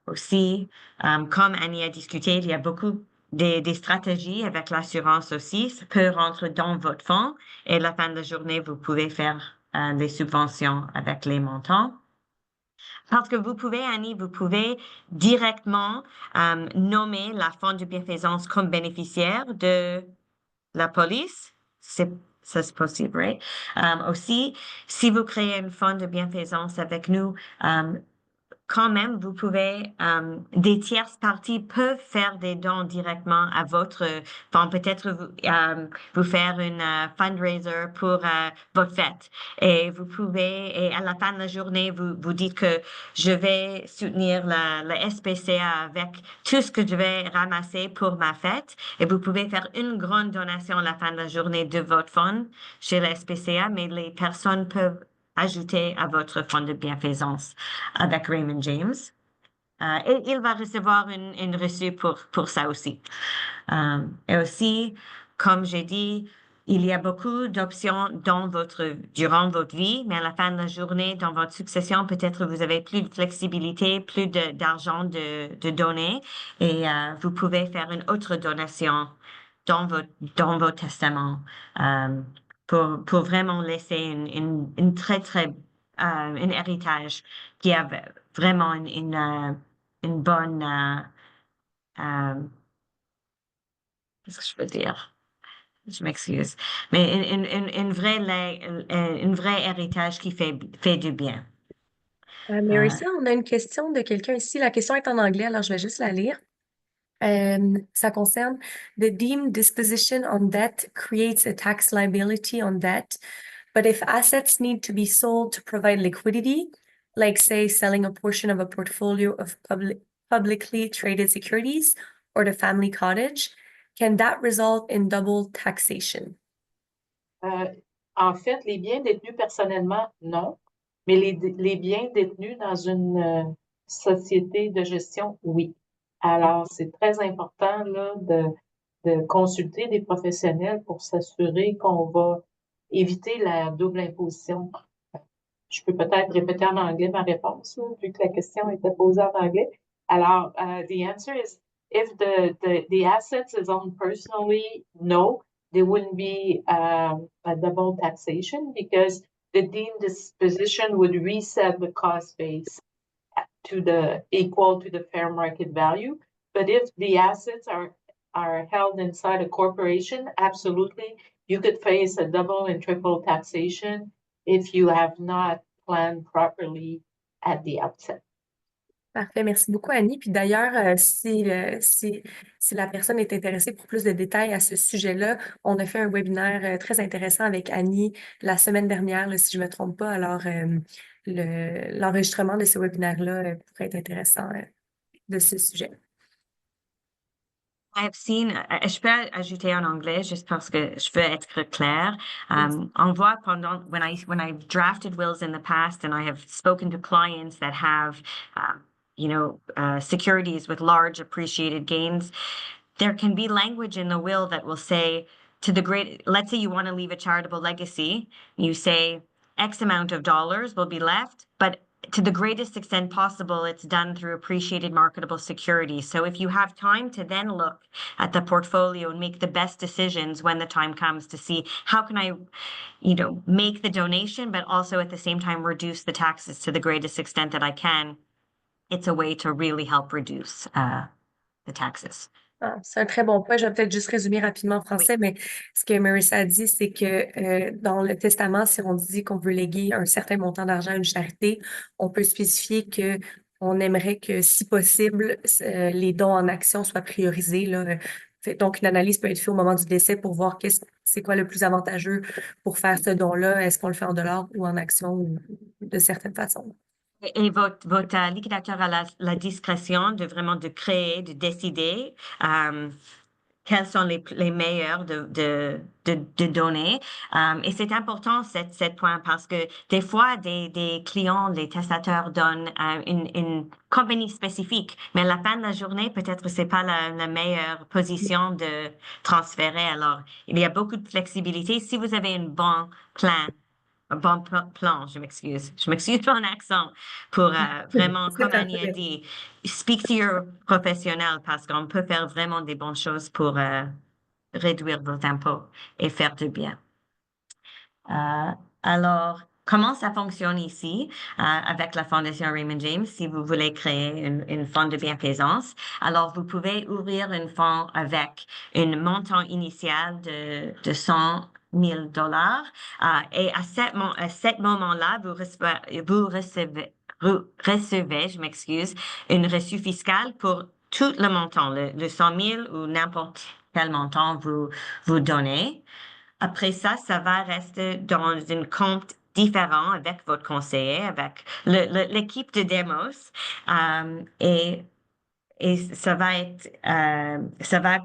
Aussi, comme Annie a discuté, il y a beaucoup des stratégies avec l'assurance aussi. Ça peut rentrer dans votre fonds et à la fin de la journée, vous pouvez faire des subventions avec les montants. Parce que vous pouvez, Annie, vous pouvez directement nommer la fonds de bienfaisance comme bénéficiaire de la police. Ça, c'est possible, right? Aussi, si vous créez un fonds de bienfaisance avec nous, quand même, vous pouvez, des tierces parties peuvent faire des dons directement à votre fonds. Peut-être vous faire une fundraiser pour votre fête. Et vous pouvez, et à la fin de la journée, vous dites que je vais soutenir la SPCA avec tout ce que je vais ramasser pour ma fête. Et vous pouvez faire une grande donation à la fin de la journée de votre fonds chez la SPCA, mais les personnes peuvent ajouter à votre fonds de bienfaisance avec Raymond James. Et il va recevoir une reçue pour ça aussi. Et aussi, comme j'ai dit, il y a beaucoup d'options durant votre vie, mais à la fin de la journée, dans votre succession, peut-être vous avez plus de flexibilité, plus d'argent de donner et vous pouvez faire une autre donation dans votre testament. Pour vraiment laisser une très, très, un héritage qui a vraiment une bonne, qu'est-ce que je veux dire? Je m'excuse. Mais un vrai héritage qui fait du bien. Marissa, on a une question de quelqu'un ici. La question est en anglais, alors je vais juste la lire. Ça concerne the deemed disposition on debt creates a tax liability on debt, but if assets need to be sold to provide liquidity, like say selling a portion of a portfolio of publicly traded securities or the family cottage, can that result in double taxation? En fait, les biens détenus personnellement, non, mais les biens détenus dans une société de gestion, oui. Alors, c'est très important là, de consulter des professionnels pour s'assurer qu'on va éviter la double imposition. Je peux peut-être répéter en anglais ma réponse, là, vu que la question était posée en anglais. Alors, the answer is if the assets is owned personally, no, there wouldn't be a double taxation because the deemed disposition would reset the cost base to the equal to the fair market value. But if the assets are held inside a corporation, absolutely, you could face a double and triple taxation if you have not planned properly at the outset. Parfait, merci beaucoup Annie. Puis d'ailleurs, si la personne est intéressée pour plus de détails à ce sujet-là, on a fait un webinaire très intéressant avec Annie la semaine dernière, là, si je ne me trompe pas. Alors, l'enregistrement de ce webinaire-là pourrait être intéressant de ce sujet. I've seen, je peux ajouter en anglais juste parce que je veux être claire. On voit when I've drafted wills in the past and I have spoken to clients that have, securities with large appreciated gains, there can be language in the will that will say let's say you want to leave a charitable legacy, you say X amount of dollars will be left, but to the greatest extent possible, it's done through appreciated marketable securities. So if you have time to then look at the portfolio and make the best decisions when the time comes to see how can I, make the donation, but also at the same time reduce the taxes to the greatest extent that I can, it's a way to really help reduce the taxes. Ah, c'est un très bon point. Je vais peut-être juste résumer rapidement en français, mais ce que Marissa a dit, c'est que dans le testament, si on dit qu'on veut léguer un certain montant d'argent à une charité, on peut spécifier que on aimerait que, si possible, les dons en action soient priorisés, là. Donc, une analyse peut être faite au moment du décès pour voir c'est quoi le plus avantageux pour faire ce don-là. Est-ce qu'on le fait en dollars ou en action ou de certaines façons? Et votre liquidateur a la discrétion de créer, de décider quels sont les meilleurs de donner. Et c'est important, cette point, parce que des fois, des clients, les testateurs donnent une compagnie spécifique, mais à la fin de la journée, peut-être c'est pas la meilleure position de transférer. Alors, il y a beaucoup de flexibilité. Si vous avez un bon plan un bon plan, je m'excuse. Je m'excuse pour mon accent, pour vraiment, C'est comme Annie a parfait. dit, speak to your professionnel parce qu'on peut faire vraiment des bonnes choses pour réduire vos impôts et faire du bien. Alors, comment ça fonctionne ici avec la Fondation Raymond James si vous voulez créer une fonds de bienfaisance? Alors, vous pouvez ouvrir un fonds avec un montant initial de 100 000 dollars et à cet moment-là, vous recevez, je m'excuse, une reçu fiscale pour tout le montant, le 100 000 ou n'importe quel montant vous donnez. Après ça, ça va rester dans un compte différent avec votre conseiller, avec l'équipe de Demos, et ça va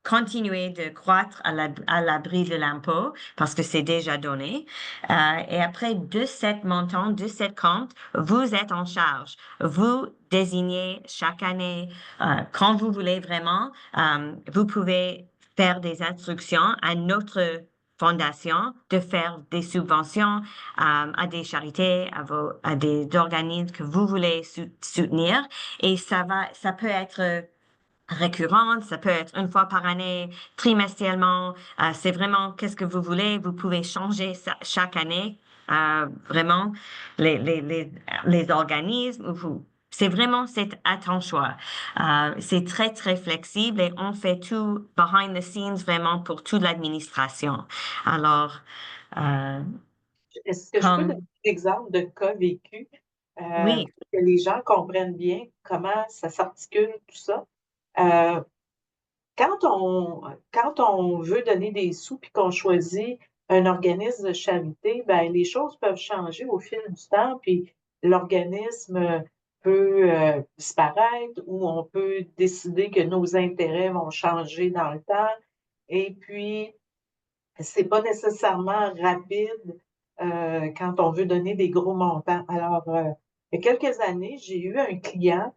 continuer de croître à l'abri de l'impôt parce que c'est déjà donné. Et après, de cet montant, de cet compte, vous êtes en charge. Vous désignez chaque année, quand vous voulez vraiment, vous pouvez faire des instructions à notre fondation de faire des subventions à des charités, à des organismes que vous voulez soutenir. Et ça peut être récurrente, ça peut être une fois par année, trimestriellement. C'est vraiment qu'est-ce que vous voulez. Vous pouvez changer ça chaque année. Vraiment, les organismes. C'est à ton choix. C'est très, très flexible et on fait tout behind the scenes vraiment pour toute l'administration. Alors, Est-ce que je peux donner comme, un exemple de cas vécu oui, pour que les gens comprennent bien comment ça s'articule, tout ça? Euh, quand on veut donner des sous puis qu'on choisit un organisme de charité, ben, les choses peuvent changer au fil du temps, puis l'organisme peut disparaître ou on peut décider que nos intérêts vont changer dans le temps. Et puis, c'est pas nécessairement rapide quand on veut donner des gros montants. Alors, il y a quelques années, j'ai eu un client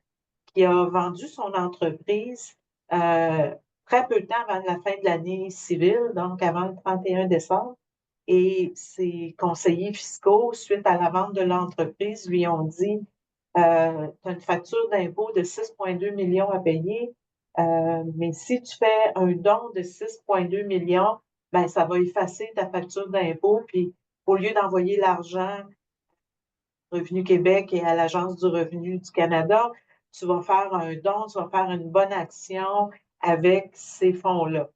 qui a vendu son entreprise euh, très peu de temps avant la fin de l'année civile, donc avant le 31 décembre. Et ses conseillers fiscaux, suite à la vente de l'entreprise, lui ont dit tu as une facture d'impôt de 6,2 millions à payer, mais si tu fais un don de 6,2 millions, ben, ça va effacer ta facture d'impôt. Puis, au lieu d'envoyer l'argent Revenu Québec et à l'Agence du revenu du Canada, tu vas faire un don, tu vas faire une bonne action avec ces fonds-là.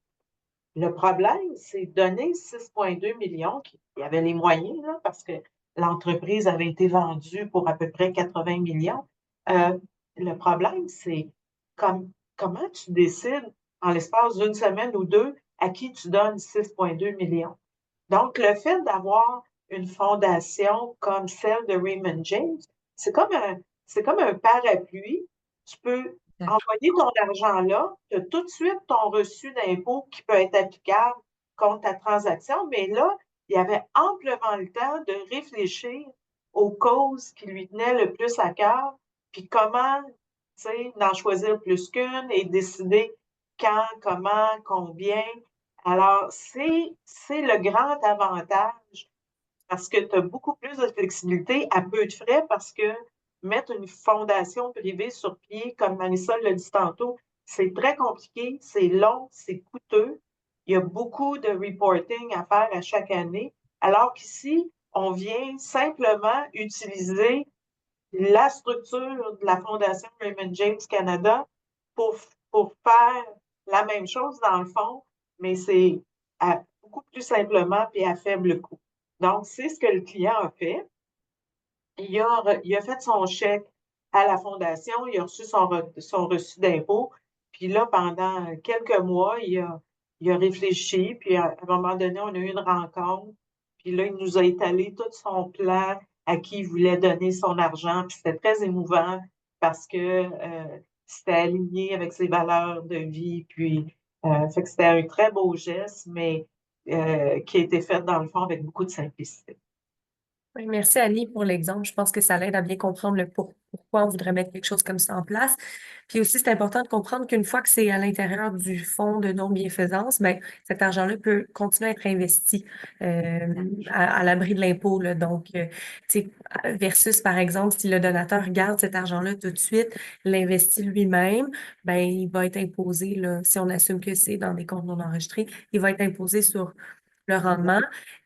Le problème, c'est donner 6,2 millions, qui avait les moyens, là, parce que l'entreprise avait été vendue pour à peu près 80 millions. Euh, le problème, c'est comment tu décides en l'espace d'une semaine ou deux à qui tu donnes 6,2 millions. Donc, le fait d'avoir une fondation comme celle de Raymond James, c'est comme un parapluie. Tu peux envoyer ton argent là, tu as tout de suite ton reçu d'impôt qui peut être applicable contre ta transaction, mais là, il y avait amplement le temps de réfléchir aux causes qui lui tenaient le plus à cœur, puis comment, tu sais, d'en choisir plus qu'une et décider quand, comment, combien. Alors, c'est le grand avantage parce que tu as beaucoup plus de flexibilité à peu de frais parce que mettre une fondation privée sur pied, comme Marisol l'a dit tantôt, c'est très compliqué, c'est long, c'est coûteux. Il y a beaucoup de reporting à faire à chaque année, alors qu'ici, on vient simplement utiliser la structure de la Fondation Raymond James Canada pour, pour faire la même chose dans le fond, mais c'est beaucoup plus simplement et à faible coût. Donc, c'est ce que le client a fait. Il a fait son chèque à la Fondation, il a reçu son reçu d'impôt, puis là, pendant quelques mois, il a réfléchi, puis à un moment donné, on a eu une rencontre, puis là, il nous a étalé tout son plan à qui il voulait donner son argent, puis c'était très émouvant parce que c'était aligné avec ses valeurs de vie, puis fait que c'était un très beau geste, mais qui a été fait dans le fond avec beaucoup de simplicité. Oui, merci Annie pour l'exemple. Je pense que ça l'aide à bien comprendre le pourquoi pourquoi on voudrait mettre quelque chose comme ça en place. Puis aussi, c'est important de comprendre qu'une fois que c'est à l'intérieur du fonds de non-bienfaisance, ben, cet argent-là peut continuer à être investi à l'abri de l'impôt, là. Donc, tu sais, versus, par exemple, si le donateur garde cet argent-là tout de suite, l'investit lui-même, ben, il va être imposé, là, si on assume que c'est dans des comptes non enregistrés, il va être imposé sur le rendement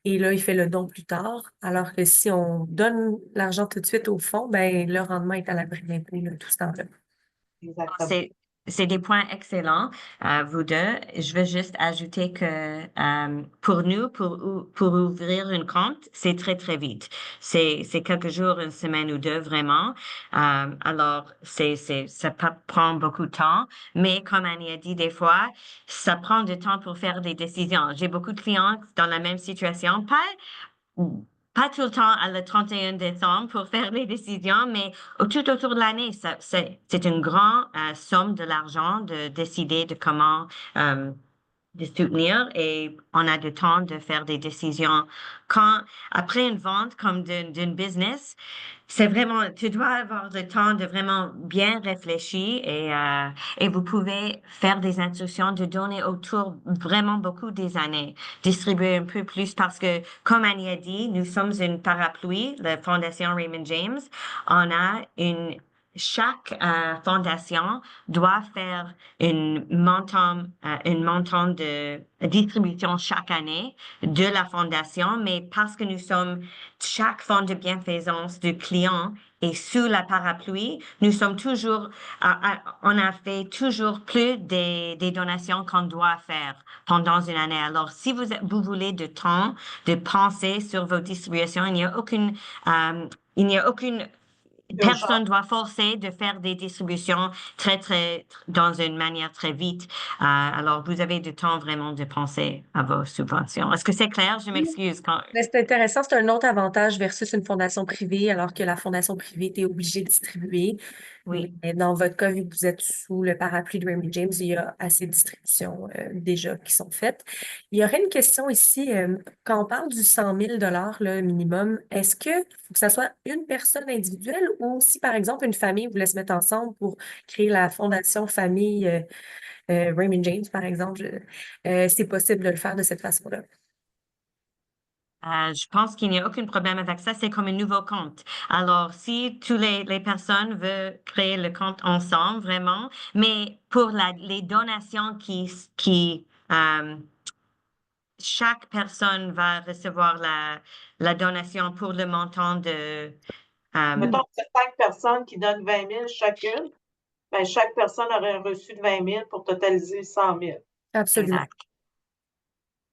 et là, il fait le don plus tard. Alors que si on donne l'argent tout de suite au fonds, ben, le rendement est à l'abri de l'impôt, là, tout ce temps-là. Exactement. C'est des points excellents, vous deux. Je veux juste ajouter que pour nous, pour ouvrir une compte, c'est très, très vite. C'est quelques jours, une semaine ou deux, vraiment. Alors, prend beaucoup de temps. Mais comme Annie a dit, des fois, ça prend du temps pour faire des décisions. J'ai beaucoup de clients dans la même situation, pas tout le temps à le 31 décembre pour faire les décisions, mais tout autour de l'année, c'est une grande somme de l'argent de décider de comment de soutenir et on a du temps de faire des décisions. Après une vente comme d'une business, c'est vraiment, tu dois avoir le temps de vraiment bien réfléchir et vous pouvez faire des instructions de donner autour vraiment beaucoup des années, distribuer un peu plus parce que, comme Annie a dit, nous sommes une parapluie, la Fondation Raymond James. On a chaque fondation doit faire une montant de distribution chaque année de la fondation, mais parce que nous sommes chaque fonds de bienfaisance du client est sous la parapluie, nous sommes toujours, on a fait toujours plus des donations qu'on doit faire pendant une année. Alors, si vous voulez de temps de penser sur vos distributions, il n'y a aucune personne Urgent. doit forcer de faire des distributions dans une manière très vite. Alors, vous avez du temps vraiment de penser à vos subventions. Est-ce que c'est clair? Je m'excuse quand. Mais c'est intéressant, c'est un autre avantage versus une fondation privée, alors que la fondation privée est obligée de distribuer. Oui. Mais dans votre cas, vu que vous êtes sous le parapluie de Raymond James, il y a assez de distributions déjà qui sont faites. Il y aurait une question ici. Quand on parle du 100 000 là, minimum, est-ce que faut que ça soit une personne individuelle ou si, par exemple, une famille voulait se mettre ensemble pour créer la fondation famille Raymond James, par exemple, c'est possible de le faire de cette façon-là? Je pense qu'il n'y a aucun problème avec ça. C'est comme un nouveau compte. Alors, si toutes les personnes veulent créer le compte ensemble, vraiment, mais pour les donations chaque personne va recevoir la donation pour le montant Mettons euh, que c'est 5 personnes qui donnent 20 000 chacune, ben, chaque personne aurait un reçu de 20 000 pour totaliser 100 000. Absolument. exact.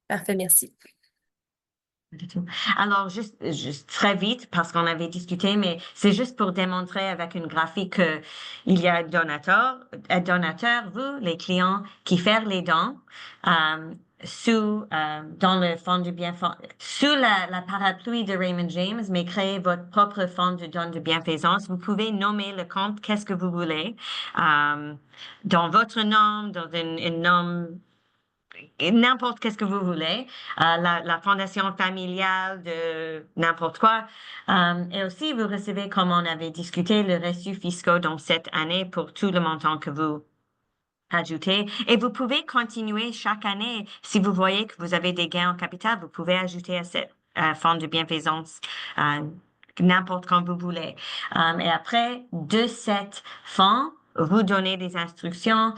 Parfait, merci. Pas du tout. Alors, juste très vite, parce qu'on avait discuté, mais c'est juste pour démontrer avec une graphique que il y a un donateur, vous, les clients, qui font les dons, dans le fonds du bienfaisance, sous la parapluie de Raymond James, mais créez votre propre fonds de don de bienfaisance. Vous pouvez nommer le compte, qu'est-ce que vous voulez, dans votre nom, dans un nom, et n'importe qu'est-ce que vous voulez, la fondation familiale de n'importe quoi. Et aussi, vous recevez, comme on avait discuté, le reçu fiscal dans cette année pour tout le montant que vous ajoutez. Et vous pouvez continuer chaque année. Si vous voyez que vous avez des gains en capital, vous pouvez ajouter à cette fonds de bienfaisance n'importe quand vous voulez. Et après, de cette fonds, vous donnez des instructions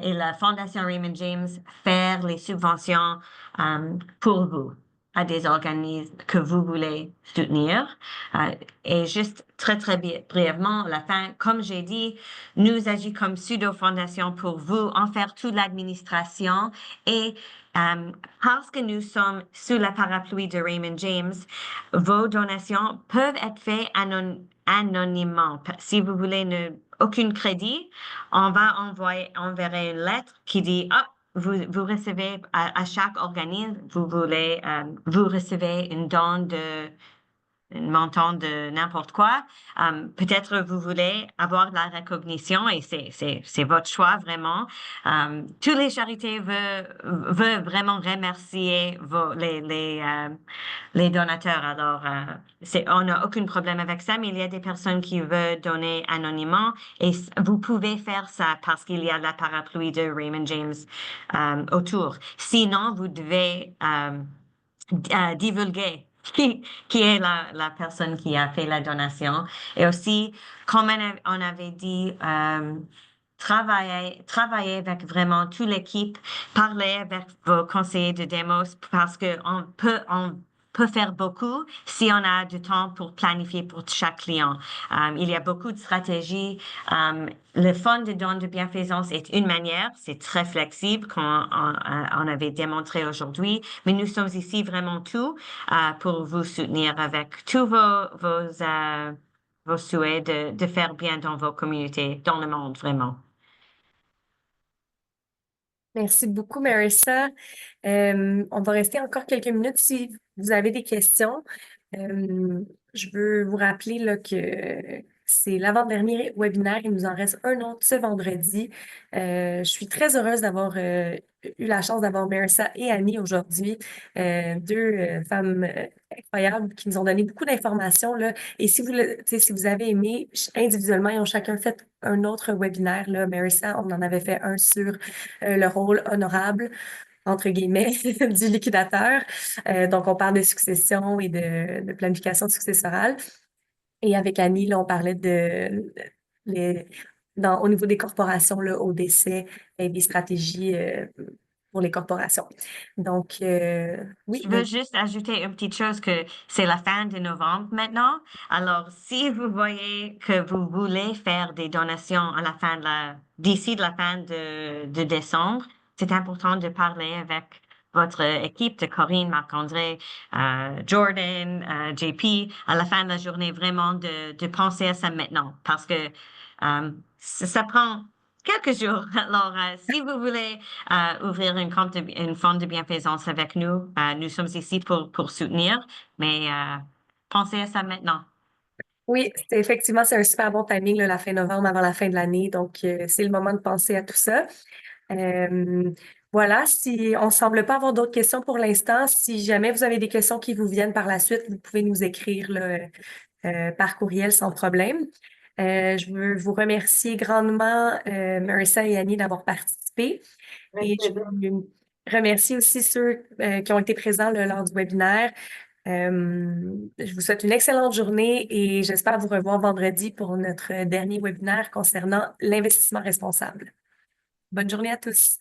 et la Fondation Raymond James faire les subventions pour vous à des organismes que vous voulez soutenir. Et juste très, très brièvement, à la fin, comme j'ai dit, nous agissons comme pseudo-fondation pour vous, en faire toute l'administration et parce que nous sommes sous la parapluie de Raymond James, vos donations peuvent être faites anonymement. Si vous voulez aucun crédit, on va enverrer une lettre qui dit, ah, vous recevez à chaque organisme, vous recevez une don de montant de n'importe quoi. Peut-être vous voulez avoir de la recognition et c'est votre choix vraiment. Toutes les charités veulent vraiment remercier les donateurs. Alors, on n'a aucun problème avec ça, mais il y a des personnes qui veulent donner anonymement et vous pouvez faire ça parce qu'il y a la parapluie de Raymond James autour. Sinon, vous devez divulguer qui est la personne qui a fait la donation. Et aussi, comme on avait dit, travailler avec vraiment toute l'équipe, parler avec vos conseillers de démos parce que on peut faire beaucoup si on a du temps pour planifier pour chaque client. Il y a beaucoup de stratégies. Le fonds de dons de bienfaisance est une manière, c'est très flexible, comme on avait démontré aujourd'hui, mais nous sommes ici vraiment tout pour vous soutenir avec tous vos souhaits de faire bien dans vos communautés, dans le monde, vraiment. Merci beaucoup, Marissa. On va rester encore quelques minutes si vous avez des questions. Je veux vous rappeler là, que c'est l'avant-dernier webinaire. Il nous en reste un autre ce vendredi. Je suis très heureuse d'avoir eu la chance d'avoir Marissa et Annie aujourd'hui, deux femmes incroyables qui nous ont donné beaucoup d'informations là. Et si si vous avez aimé, individuellement, ils ont chacun fait un autre webinaire là. Marissa, on en avait fait un sur le rôle honorable entre guillemets, du liquidateur. Donc, on parle de succession et de planification successorale. Et avec Annie, là, on parlait les, au niveau des corporations, là, au décès et des stratégies pour les corporations. Donc, oui, Je veux juste ajouter une petite chose que c'est la fin de novembre maintenant. Alors, si vous voyez que vous voulez faire des donations à la fin d'ici la fin de décembre, c'est important de parler avec votre équipe de Corinne, Marc-André, Jordan, JP, à la fin de la journée, vraiment de penser à ça maintenant parce que ça prend quelques jours. Alors, si vous voulez ouvrir une fonds de bienfaisance avec nous, nous sommes ici pour soutenir, mais pensez à ça maintenant. oui, effectivement, c'est un super bon timing, là, la fin novembre avant la fin de l'année. Donc, c'est le moment de penser à tout ça. Voilà, si on semble pas avoir d'autres questions pour l'instant, si jamais vous avez des questions qui vous viennent par la suite, vous pouvez nous écrire là, par courriel sans problème. Je veux vous remercier grandement, Marissa et Annie, d'avoir participé. Avec Et je plaisir. veux remercier aussi ceux qui ont été présents là, lors du webinaire. Je vous souhaite une excellente journée et j'espère vous revoir vendredi pour notre dernier webinaire concernant l'investissement responsable. Bonne journée à tous.